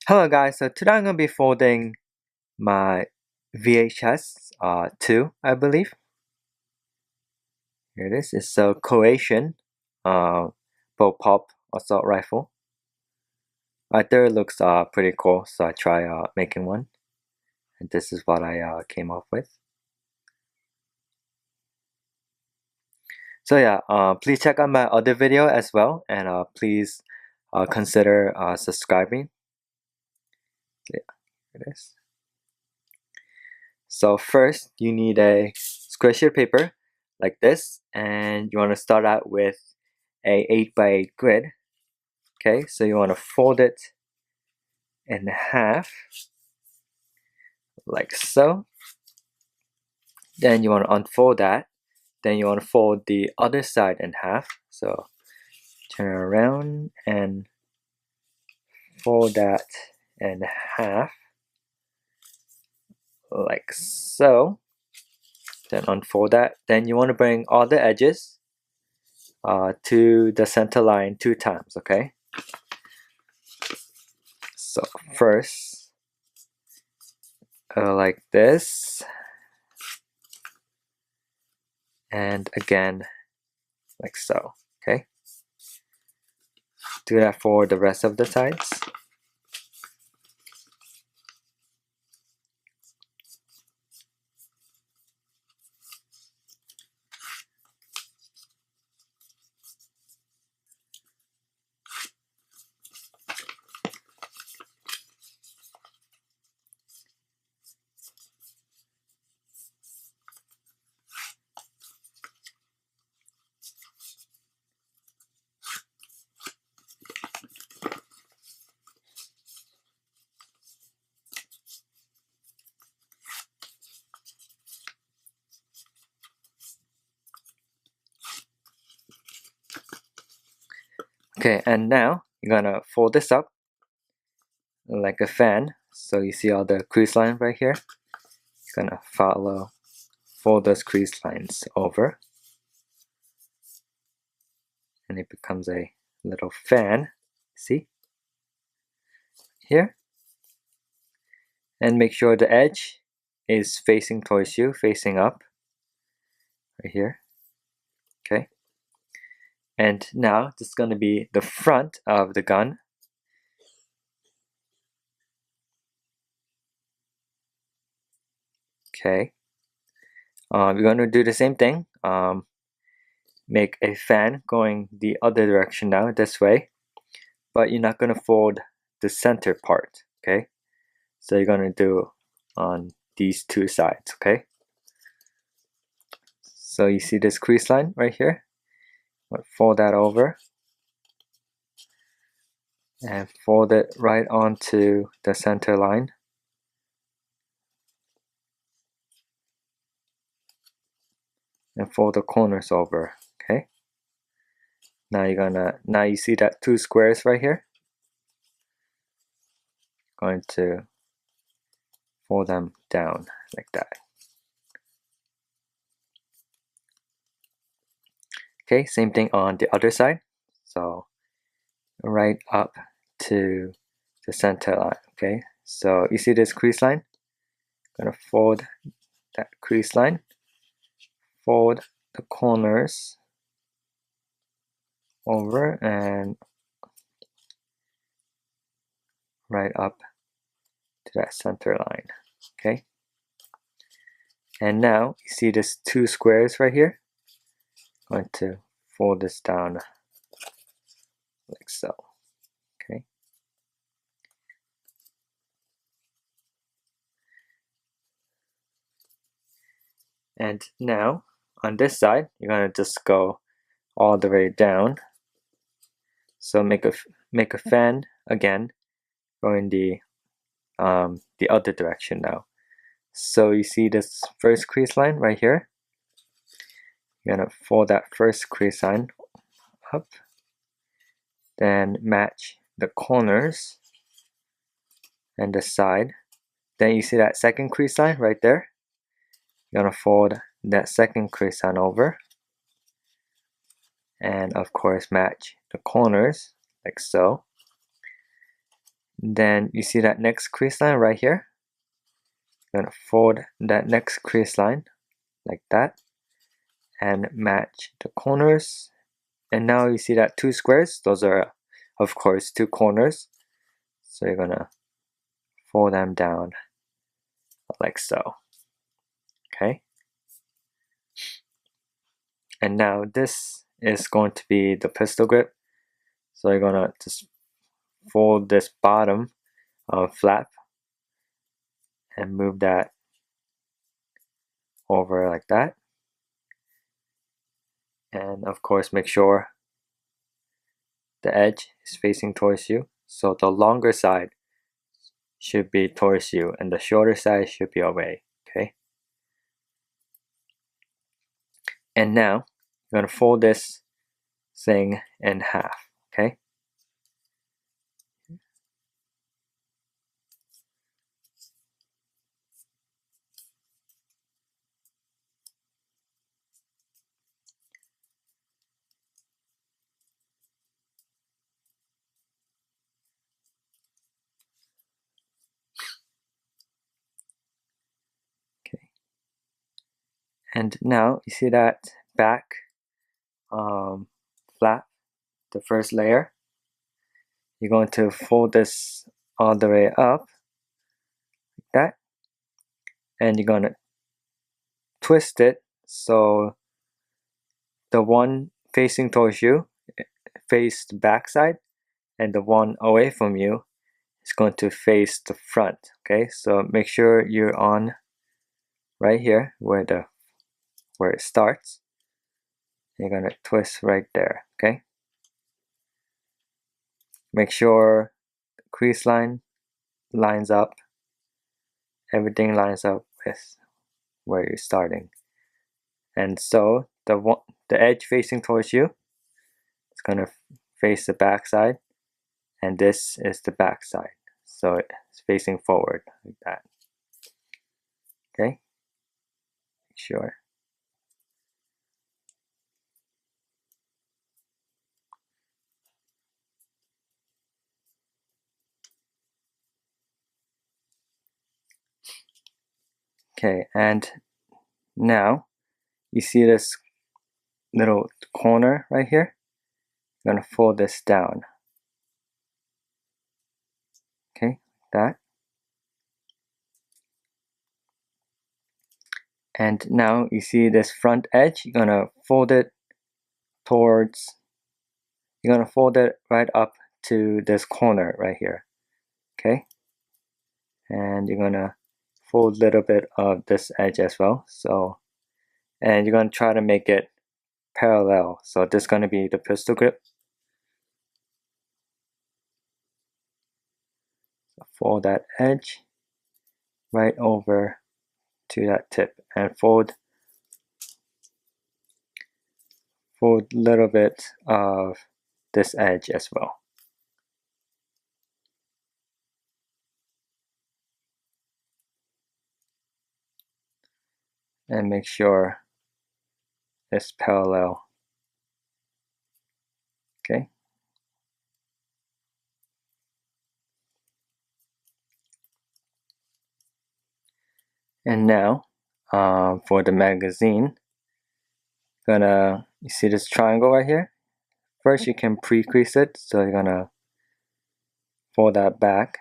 Hello guys, so today I'm going to be folding my VHS 2, I believe. Here it is. It's a Croatian bullpup assault rifle. I thought it looks pretty cool, so I try making one. And this is what I came up with. So yeah, please check out my other video as well, and please consider subscribing. Yeah, here it is. So first, you need a square sheet of paper like this, and you want to start out with a 8x8 grid. Okay, so you want to fold it in half like so. Then you want to unfold that. Then you want to fold the other side in half. So turn it around and fold that in half like so. Then unfold that. Then you want to bring all the edges to the center line 2 times, okay? So first, like this, and again, like so, okay? Do that for the rest of the sides. Okay, and now you're gonna fold this up like a fan. So you see all the crease lines right here? You're gonna fold those crease lines over. And it becomes a little fan, see? Here. And make sure the edge is facing towards you, facing up. Right here. Okay. And now this is gonna be the front of the gun. Okay. We're going to do the same thing. Make a fan going the other direction now, this way. But you're not going to fold the center part, okay? So you're going to do on these two sides, okay? So you see this crease line right here? Fold that over. And fold it right onto the center line. And fold the corners over, okay? Now you see that 2 squares right here? Going to fold them down like that. Okay, same thing on the other side. So right up to the center line, okay? So you see this crease line? Gonna fold that crease line, fold the corners over and right up to that center line, okay? And now you see this 2 squares right here? I'm going to fold this down like so, okay? And now on this side, you're gonna just go all the way down. So make a fan again, going the other direction now. So you see this first crease line right here? You're gonna fold that first crease line up, then match the corners and the side. Then you see that second crease line right there? You're gonna fold that second crease line over, and of course match the corners like so. Then you see that next crease line right here. You're gonna fold that next crease line like that and match the corners. And now you see that two squares, those are of course two corners. So you're gonna fold them down like so. Okay. And now this is going to be the pistol grip. So you're gonna just fold this bottom flap and move that over like that. And of course make sure the edge is facing towards you. So the longer side should be towards you and the shorter side should be away. Okay. And now you're gonna fold this thing in half. Okay. Okay. And now you see that back flap, the first layer. You're going to fold this all the way up like that, and you're going to twist it so the one facing towards you face the back side and the one away from you is going to face the front. Okay, so make sure you're on right here where it starts. You're going to twist right there. Okay, make sure the crease line lines up, everything lines up with where you're starting. And so the edge facing towards you is going to face the back side, and this is the back side, so it's facing forward like that. Okay, sure. Okay, and now you see this little corner right here. I'm gonna fold this down. Okay, like that. And now you see this front edge. You're gonna fold it towards. You're gonna fold it right up to this corner right here. Okay, and you're gonna fold a little bit of this edge as well. So, and you're gonna try to make it parallel. So this is gonna be the pistol grip. Fold that edge right over to that tip and fold a little bit of this edge as well. And make sure it's parallel. Okay. And now for the magazine, you see this triangle right here? First you can pre-crease it, so you're gonna fold that back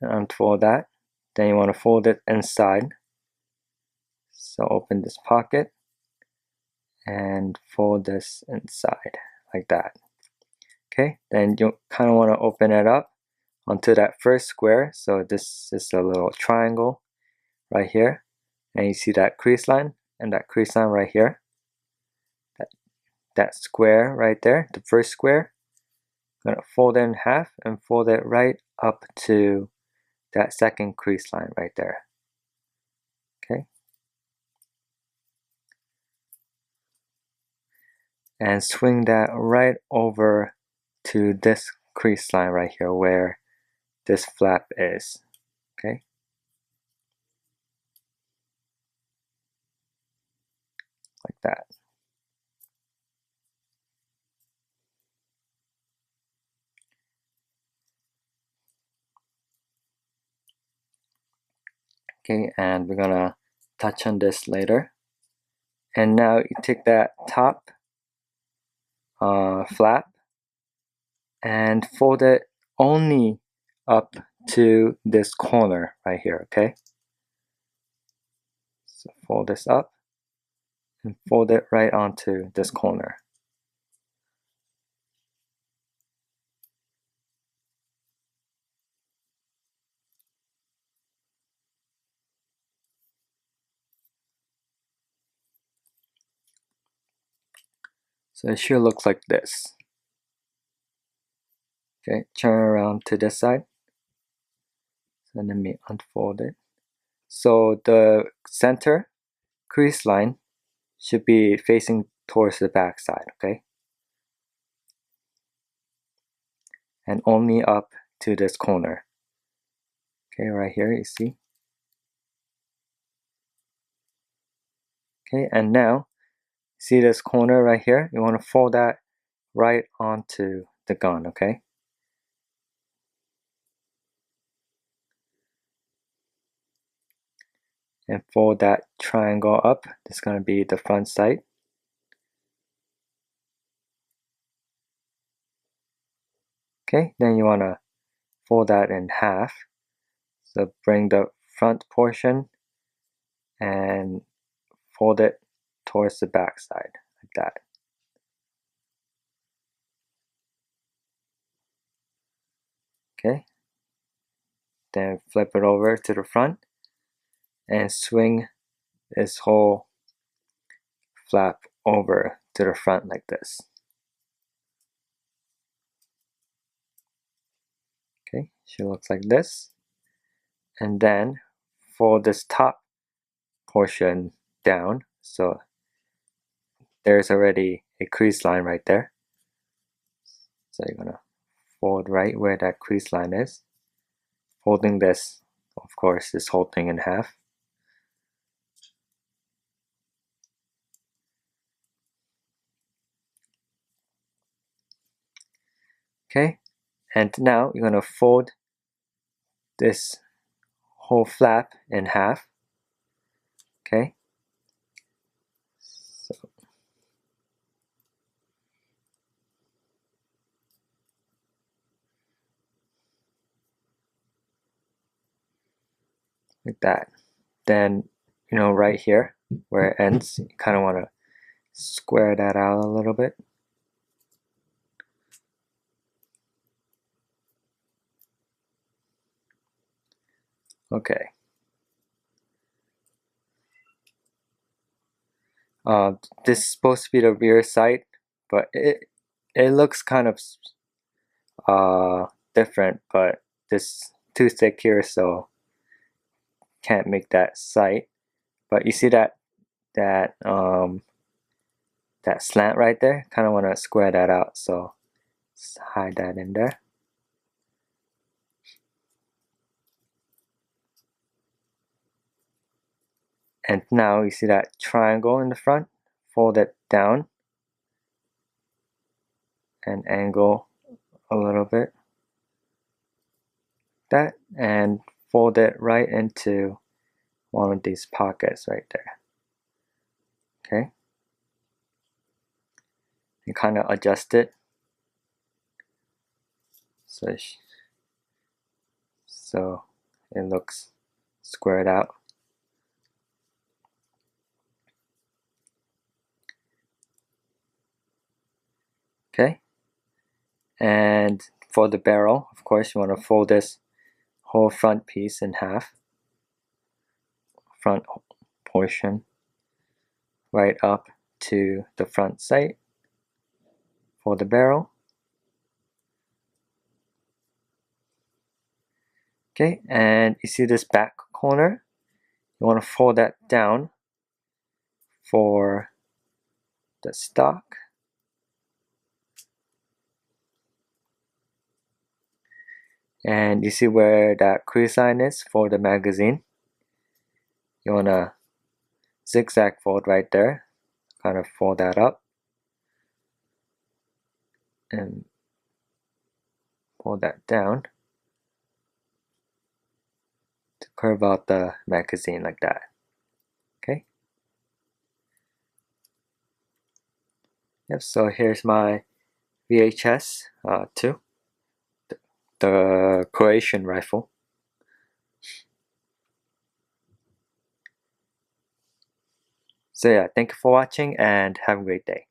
and unfold that. Then you want to fold it inside. So open this pocket and fold this inside like that. Okay, then you kind of want to open it up onto that first square. So this is a little triangle right here, and you see that crease line and that crease line right here. That square right there, the first square, I'm gonna fold it in half and fold it right up to that second crease line right there. Okay, and swing that right over to this crease line right here where this flap is. Okay, like that. Okay, and we're gonna touch on this later. And now you take that top flap and fold it only up to this corner right here, okay? So fold this up and fold it right onto this corner. So it should look like this. Okay, turn around to this side. So let me unfold it. So the center crease line should be facing towards the back side, okay? And only up to this corner. Okay, right here, you see? Okay, and now, see this corner right here? You want to fold that right onto the gun, okay? And fold that triangle up. This is going to be the front sight. Okay, then you want to fold that in half. So bring the front portion and fold it towards the back side, like that. Okay, then flip it over to the front and swing this whole flap over to the front like this. Okay, should look like this. And then fold this top portion down. So there's already a crease line right there. So you're gonna fold right where that crease line is. Folding this, of course, this whole thing in half. Okay, and now you're gonna fold this whole flap in half. Okay, so like that. Then, you know, right here where it ends, you kind of want to square that out a little bit. Okay. This is supposed to be the rear sight, but it looks kind of different, but this too thick here, so can't make that sight. But you see that that slant right there? Kind of want to square that out, so let's hide that in there. And now you see that triangle in the front? Fold it down and angle a little bit. That, and fold it right into one of these pockets right there. Okay? You kind of adjust it so it looks squared out. Okay, and for the barrel, of course, you want to fold this whole front piece in half, front portion, right up to the front sight for the barrel. Okay, and you see this back corner? You want to fold that down for the stock. And you see where that crease line is for the magazine? You want to zigzag fold right there, kind of fold that up and pull that down to curve out the magazine like that. Okay. Yep, so here's my VHS 2, the Croatian rifle. So yeah, thank you for watching and have a great day.